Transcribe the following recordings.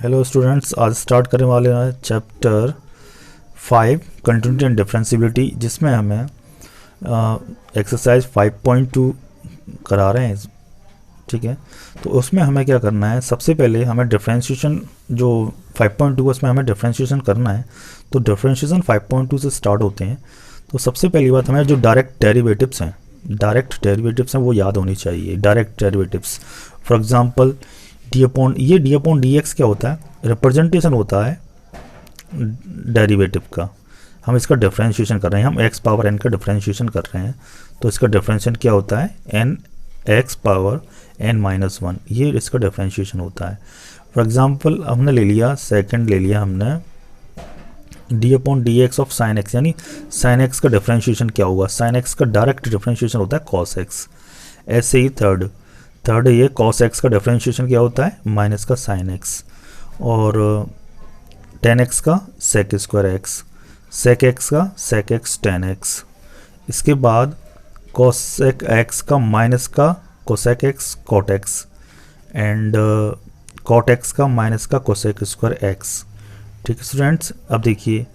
Hello students, आज start करने वाले हैं चैप्टर 5 कंटिन्यूटी एंड डिफरेंशिएबिलिटी, जिसमें हमें एक्सरसाइज 5.2 करा रहे हैं। ठीक है, तो उसमें हमें क्या करना है, सबसे पहले हमें डिफरेंशिएशन जो 5.2 उसमें हमें डिफरेंशिएशन करना है। तो डिफरेंशिएशन 5.2 से स्टार्ट होते हैं। तो सबसे पहली बात हमें जो डायरेक्ट डेरिवेटिव्स हैं वो याद होनी चाहिए। Direct derivatives for example D upon d x क्या होता है, रिप्रेजेंटेशन होता है डेरिवेटिव का। हम इसका डिफरेंशिएशन कर रहे हैं, हम एक्स पावर एन का डिफरेंशिएशन कर रहे हैं। तो इसका डिफरेंशिएशन क्या होता है, n x power n minus 1, ये इसका डिफरेंशिएशन होता है। फॉर एग्जांपल हमने ले लिया, सेकंड ले लिया हमने d upon d x of sine x, यानी साइन एक्स का डिफरेंशिएशन क्या होगा, साइन एक्स का डायरेक्ट डिफरेंशिएशन होता है कॉस एक्स। ऐसे ही थर्ड ये कॉस एक्स का डिफरेंशिएशन क्या होता है, माइनस का साइन एक्स, और टेन एक्स का sec square x, sec x का सेक एक्स टेन एक्स। इसके बाद कोसेक एक्स का माइनस का cosec x cot x, and cot x का माइनस का कोसेक स्क्वायर एक्स। ठीक है स्टूडेंट्स, अब देखिए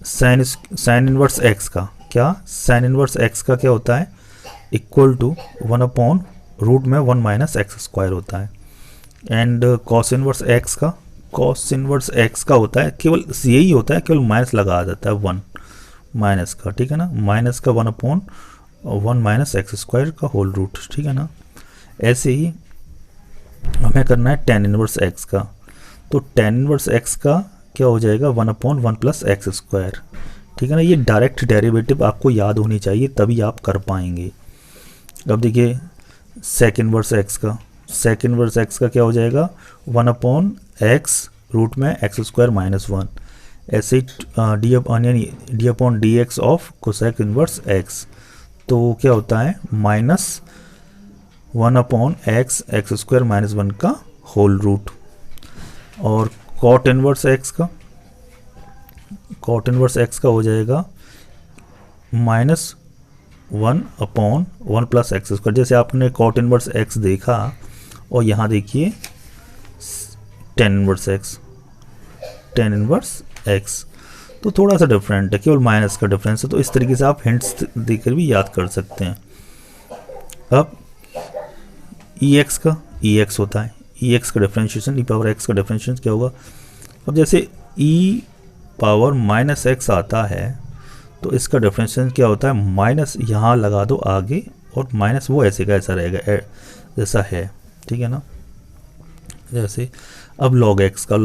साइन इनवर्स एक्स का क्या, साइन इनवर्स एक्स का क्या होता है, इक्वल टू 1 अपॉन रूट में 1 माइनस एक्स स्क्वायर होता है। एंड कॉस इनवर्स एक्स का होता है, केवल यही होता है, केवल माइनस लगा जाता है 1 माइनस का। ठीक है ना, माइनस का 1 अपॉन 1 माइनस एक्स स्क्वायर का होल रूट। ठीक है ना, ऐसे ही हमें करना है टेन इनवर्स एक्स का। तो टेन इनवर्स एक्स का क्या हो जाएगा, 1 अपॉन 1 प्लस एक्स स्क्वायर। ठीक है ना, ये डायरेक्ट डेरिवेटिव आपको याद होनी चाहिए, तभी आप कर पाएंगे। अब देखिए सेक इनवर्स एक्स का क्या हो जाएगा, 1 अपॉन एक्स रूट में एक्स स्क्वायर माइनस 1। ऐसे D upon d x of cosec inverse x, तो क्या होता है minus 1 upon x square minus 1 का होल रूट। और कॉट इनवर्स एक्स का हो जाएगा minus 1 upon 1 plus x square. जैसे आपने कॉट इनवर्स एक्स देखा, और यहाँ देखिए टेन इनवर्स एक्स, तो थोड़ा सा डिफरेंट है, केवल माइनस का डिफरेंस है। तो इस तरीके से आप हिंट्स देकर भी याद कर सकते हैं। अब ई एक्स होता है, ई एक्स का डिफरेंशिएशन, ई पावर एक्स का डिफरेंशिएशन क्या होगा। अब जैसे ई पावर माइनस एक्स आता है, तो इसका डिफरेंशिएशन क्या होता है, माइनस यहाँ लगा दो आगे, और माइनस वो ऐसे का ऐसा रहेगा जैसा है। ठीक है ना, जैसे अब लॉग एक्स का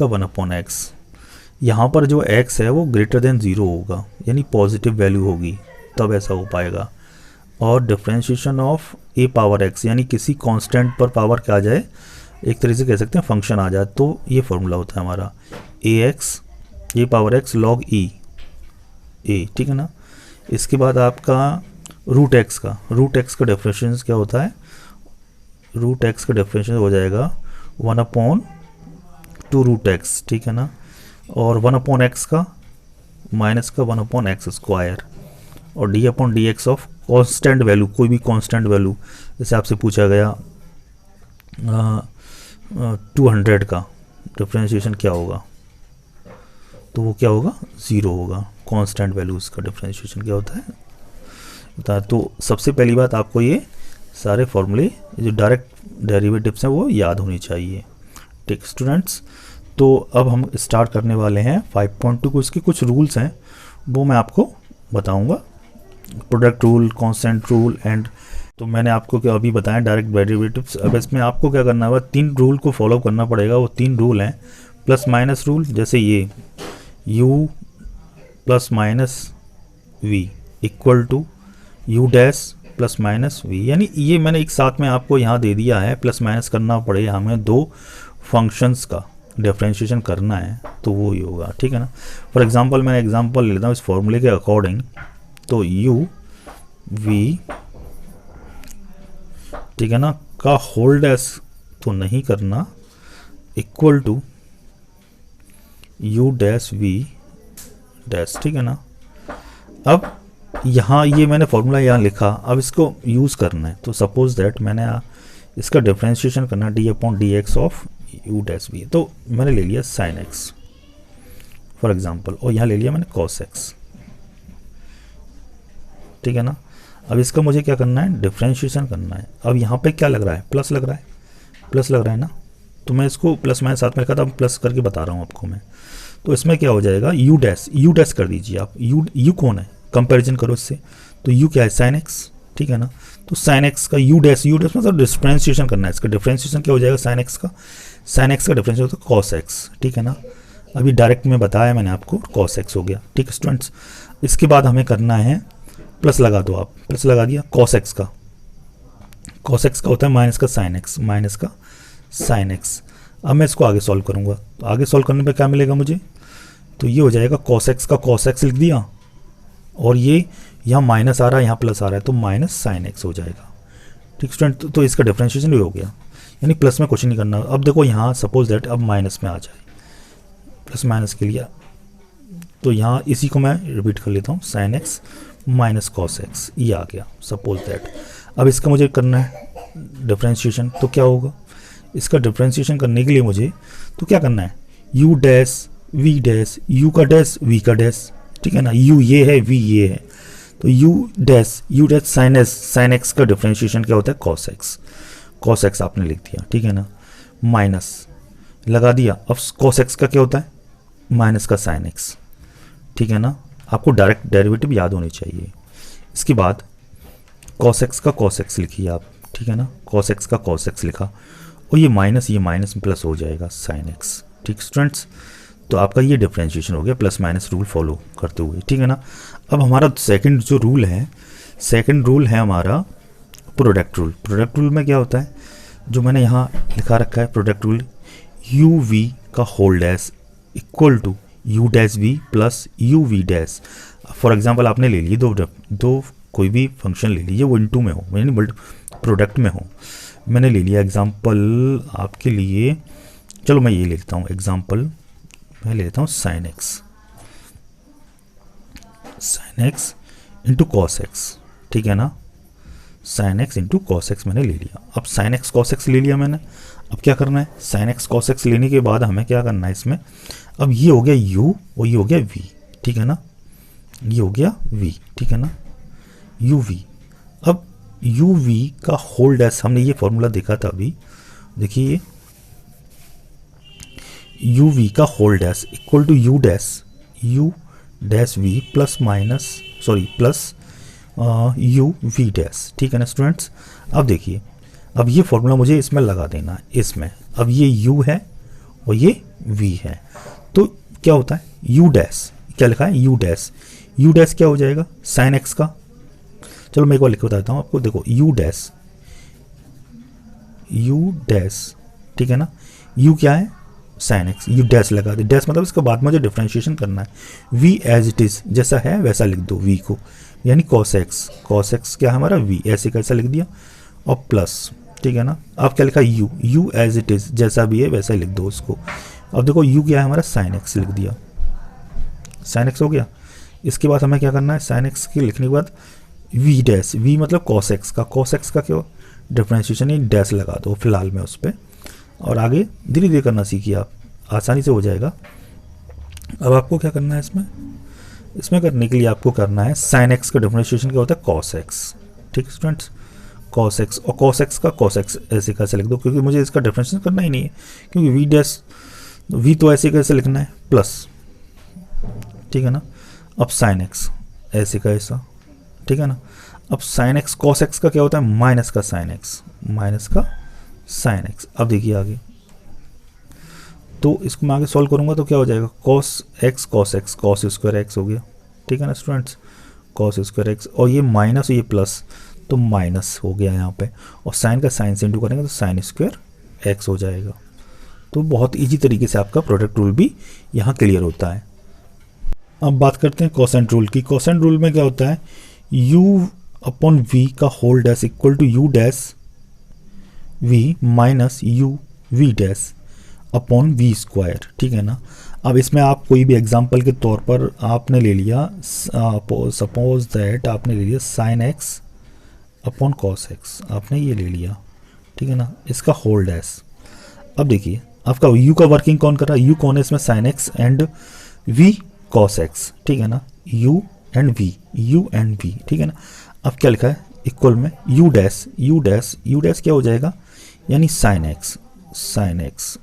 1 अपॉन एक्स, यहाँ पर जो एक्स है वो ग्रेटर देन 0 होगा, यानी पॉजिटिव वैल्यू होगी, तब ऐसा हो पाएगा। और differentiation of A power x, यानी किसी कांस्टेंट पर पावर क्या आ जाए, एक तरीके से कह सकते हैं फंक्शन आ जाए, तो ये फॉर्मूला होता है हमारा ए पावर एक्स लॉग ई ए। ठीक है ना, इसके बाद आपका रूट एक्स का डिफरेंशिएशन क्या होता है, रूट एक्स का डिफरेंशिएशन हो जाएगा 1 अपॉन 2 रूट एक्स। ठीक है ना, और 1 अपॉन एक्स का माइनस का 1 अपॉन एक्स स्क्वायर, और D upon d x of constant value, कोई भी कॉन्स्टेंट वैल्यू, जैसे आपसे पूछा गया 200 का डिफरेंशिएशन क्या होगा, तो वो क्या होगा, 0 होगा। कांस्टेंट वैल्यूज का डिफरेंशिएशन क्या होता है। तो सबसे पहली बात आपको ये सारे फॉर्मूले जो डायरेक्ट डेरिवेटिव्स हैं वो याद होनी चाहिए। ठीक स्टूडेंट्स, तो अब हम स्टार्ट करने वाले हैं 5.2 को। इसके कुछ रूल्स हैं वो मैं आपको बताऊंगा, product rule, constant rule and, तो मैंने आपको क्या अभी बताया डायरेक्ट डेरिवेटिव्स। अब इसमें आपको क्या करना होगा, 3 रूल को फॉलो करना पड़ेगा। वो 3 रूल हैं प्लस माइनस रूल, जैसे ये u plus minus v equal to u dash plus minus v, यानी ये मैंने एक साथ में आपको यहाँ दे दिया है। प्लस माइनस करना पड़ेगा हमें, 2 फंक्शंस का डिफरेंशिएशन करना है, तो वो ही होगा। ठीक है ना, फॉर एग्जांपल मैं एग्जांपल ले लेता हूँ इस फॉर्मूले के अकॉर्डिंग। तो यू वी, ठीक है ना, का होल डैश तो नहीं करना, equal to u dash v dash. ठीक है ना, अब यहाँ ये मैंने फॉर्मूला यहाँ लिखा, अब इसको यूज़ करना है। तो सपोज दैट मैंने इसका डिफरेंशिएशन करना d upon d x of u dash v, तो मैंने ले लिया साइन एक्स फॉर एग्जांपल, और यहाँ ले लिया मैंने कॉस एक्स, ठीक है ना। अब इसका मुझे क्या करना है, डिफ्रेंशिएशन करना है। अब यहाँ पे क्या लग रहा है, प्लस लग रहा है, प्लस लग रहा है ना, तो मैं इसको प्लस माइनस साथ में लिखा था, प्लस करके बता रहा हूँ आपको मैं। तो इसमें क्या हो जाएगा, यू डैश कर दीजिए आप, यू कौन है, कंपैरिजन करो इससे, तो यू क्या है, साइन एक्स, ठीक है ना। तो साइन एक्स का यू डैश मतलब डिफ्रेंशिएशन करना है, इसका डिफ्रेंशिएशन क्या हो जाएगा, साइन एक्स का डिफ्रेंशिएशन होता है कॉस एक्स, ठीक है ना। अभी डायरेक्ट में बताया मैंने आपको, कॉस एक्स हो गया, ठीक है स्टूडेंट्स। इसके बाद हमें करना है, प्लस लगा दो आप, प्लस लगा दिया, कॉस एक्स का होता है माइनस का साइन एक्स। अब मैं इसको आगे सॉल्व करूँगा, तो आगे सॉल्व करने पे क्या मिलेगा मुझे, तो ये हो जाएगा कॉस एक्स लिख दिया, और ये यहाँ माइनस आ रहा है, यहाँ प्लस आ रहा है, तो माइनस साइन एक्स हो जाएगा, ठीक स्टूडेंट। तो इसका डिफ्रेंशिएशन भी हो गया, यानी प्लस में कुछ नहीं करना। अब देखो यहाँ सपोज दैट अब माइनस में आ जाए, प्लस माइनस के लिए, तो यहाँ इसी को मैं रिपीट कर लेता हूँ, sine x minus cos x, ये आ गया सपोज दैट। अब इसका मुझे करना है डिफ्रेंशिएशन, तो क्या होगा, इसका डिफ्रेंशिएशन करने के लिए मुझे तो क्या करना है, u dash v dash, u का डैश वी का डैश, ठीक है ना, यू ये है वी ये है, तो यू डैश साइन एक्स का डिफ्रेंशिएशन क्या होता है, कॉस एक्स आपने लिख दिया, ठीक है ना, माइनस लगा दिया। अब कॉस एक्स का क्या होता है, माइनस का साइन एक्स, ठीक है ना। आपको डायरेक्ट डेरिवेटिव याद होनी चाहिए। इसके बाद कॉस एक्स लिखिए आप, ठीक है ना, कॉस एक्स का कॉस एक्स लिखा, और ये माइनस में प्लस हो जाएगा साइन एक्स, ठीक स्टूडेंट्स। तो आपका ये डिफ्रेंशिएशन हो गया प्लस माइनस रूल फॉलो करते हुए, ठीक है ना। अब हमारा सेकंड रूल है हमारा प्रोडक्ट रूल में क्या होता है, जो मैंने यहाँ लिखा रखा है प्रोडक्ट रूल, यू वी का whole dash equal to u dash v plus u v dash. For example आपने ले लिए दो कोई भी फंक्शन ले लीजिए, वो इनटू में हो, यानी प्रोडक्ट में हो। मैंने ले लिया एग्जांपल आपके लिए, चलो मैं ये ले लेता हूँ एग्जांपल, मैं ले लेता हूँ sine x into cos x, ठीक है ना, sine x into cos x मैंने ले लिया। अब साइन एक्स कॉस एक्स ले लिया मैंने, अब क्या करना है, साइन एक्स कॉस एक्स लेने के बाद हमें क्या करना है इसमें, अब ये हो गया u और ये हो गया v, ठीक है ना, ये हो गया v, ठीक है ना, uv। अब uv का होल डैश, हमने ये फॉर्मूला देखा था अभी, देखिए uv का whole dash equal to u dash v plus u v dash, ठीक है ना स्टूडेंट्स। अब देखिए, अब ये फॉर्मूला मुझे इसमें लगा देना है, इसमें अब ये u है और ये v है, तो क्या होता है u डैश, क्या लिखा है u डैश क्या हो जाएगा, साइन एक्स का, चलो मैं एक बार लिख बताता हूँ आपको, देखो u डैश, ठीक है ना, u क्या है साइन एक्स, यू डैश लगा दे, डैश मतलब इसके बाद मुझे डिफ्रेंशिएशन करना है, v एज इट इज जैसा है वैसा लिख दो v को, यानी कॉस एक्स क्या है हमारा v, ऐसे कैसा लिख दिया, और प्लस, ठीक है ना। आप क्या लिखा, u एज इट इज जैसा भी है वैसा ही लिख दो उसको। अब देखो u क्या है हमारा, साइन एक्स लिख दिया, साइन एक्स हो गया। इसके बाद हमें क्या करना है, साइन एक्स के लिखने के बाद v डैश, v मतलब कॉस एक्स का क्या डिफ्रेंशिएशन, ये डैश लगा दो फिलहाल में उस पर, और आगे धीरे धीरे करना सीखिए आप, आसानी से हो जाएगा। अब आपको क्या करना है इसमें करने के लिए आपको करना है, साइन एक्स का डिफ्रेंशिएशन क्या होता है, कॉस एक्स, ठीक है स्टूडेंट्स, कॉस एक्स, और कॉस एक्स का कॉस एक्स ऐसे कैसे लिख दो, क्योंकि मुझे इसका डिफ्रेंशिएशन करना ही नहीं है, क्योंकि वी डैश वी तो ऐसे कैसे लिखना है प्लस, ठीक है ना। अब साइन एक्स ऐसे का ऐसा, ठीक है ना। अब साइन एक्स कॉस एक्स का क्या होता है, माइनस का साइन एक्स। अब देखिए आगे, तो इसको मैं आगे सॉल्व करूंगा तो क्या हो जाएगा, कॉस स्क्वायर एक्स हो गया, ठीक है ना स्टूडेंट्स, कॉस स्क्वायर एक्स, और ये माइनस और ये प्लस, तो माइनस हो गया यहाँ पे, और साइन का साइन से इंटू करेंगे तो साइन स्क्वायर एक्स हो जाएगा। तो बहुत इजी तरीके से आपका प्रोडक्ट रूल भी यहाँ क्लियर होता है। अब बात करते हैं कोसेंट रूल की। कोसेंट रूल में क्या होता है, u अपॉन v का whole dash equal to u dash v minus u v dash upon v square, ठीक है ना। अब इसमें आप कोई भी एग्जांपल के तौर पर आपने ले लिया, सपोज दैट आपने ले लिया sine x upon cos x, आपने ये ले लिया, ठीक है ना, इसका होल डैश। अब देखिए, आपका यू का वर्किंग कौन कर रहा है, यू कौन है इसमें, sine x and v cos x, ठीक है ना, u and v, u and v, ठीक है ना। अब क्या लिखा है इक्वल में u dash, u dash, u dash क्या हो जाएगा, यानी साइन एक्स, साइन एक्स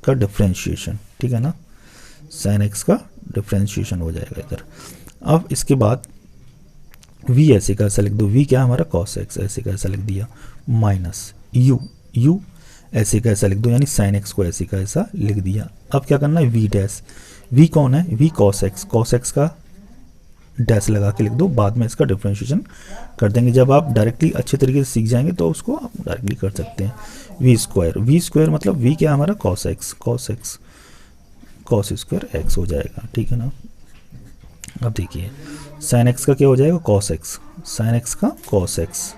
का डिफ्रेंशिएशन, ठीक है ना, साइन एक्स का डिफ्रेंशिएशन हो जाएगा इधर। अब इसके बाद v ऐसे का ऐसा लिख दो, v क्या हमारा कॉस एक्स, ऐसे का ऐसा लिख दिया, माइनस u, u ऐसे का ऐसा लिख दो, यानी साइन एक्स को ऐसे का ऐसा लिख दिया। अब क्या करना है v डैश, v कौन है, v cos x, cos x का डैश लगा के लिख दो, बाद में इसका डिफ्रेंशिएशन कर देंगे। जब आप डायरेक्टली अच्छे तरीके से सीख जाएंगे तो उसको आप डायरेक्टली कर सकते हैं। वी स्क्वायर, वी स्क्वायर मतलब v क्या हमारा cos x, cos x, cos square x हो जाएगा, ठीक है ना। अब देखिए साइन एक्स का क्या हो जाएगा, कॉस एक्स, साइन एक्स का कॉस एक्स,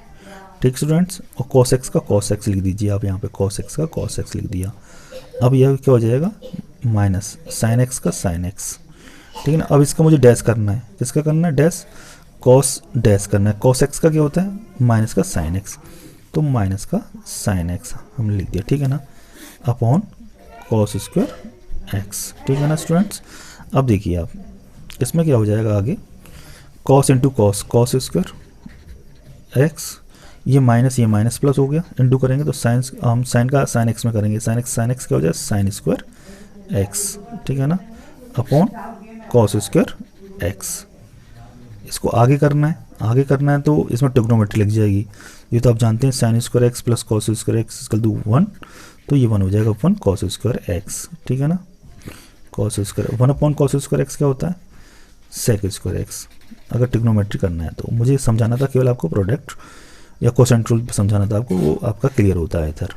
ठीक स्टूडेंट्स, और कॉस एक्स का कॉस एक्स लिख दीजिए आप यहाँ पे, कॉस एक्स का कॉस एक्स लिख दिया। अब यह क्या हो जाएगा, माइनस साइन एक्स का साइन एक्स, ठीक है ना। अब इसका मुझे डैश करना है, किसका करना है, डैश कॉस डैश करना है। कॉस एक्स का क्या होता है, माइनस का साइन एक्स, तो माइनस का साइन एक्स हमने लिख दिया, ठीक है ना, अपॉन कॉस स्क्वायर एक्स, ठीक है ना स्टूडेंट्स। अब देखिए आप इसमें क्या हो जाएगा आगे, cos into cos, cos square x, ये माइनस प्लस हो गया, इंटू करेंगे तो साइन, हम साइन का साइन एक्स में करेंगे, साइन एक्स क्या हो जाएगा, साइन स्क्वायर एक्स, ठीक है ना, अपॉन कॉस स्क्वायर एक्स। इसको आगे करना है, आगे करना है तो इसमें ट्रिग्नोमेट्री लग जाएगी, ये तो आप जानते हैं, sine square x plus cos square x equal to 1, तो ये 1 हो जाएगा अपन कॉस स्क्वायर एक्स, ठीक है ना, cos square 1 upon cos square x क्या होता है, सेक स्क्वायर एक्स। अगर ट्रिग्नोमेट्री करना है तो मुझे समझाना था केवल आपको, प्रोडक्ट या कोसेंट रूल समझाना था आपको, वो आपका क्लियर होता है इधर।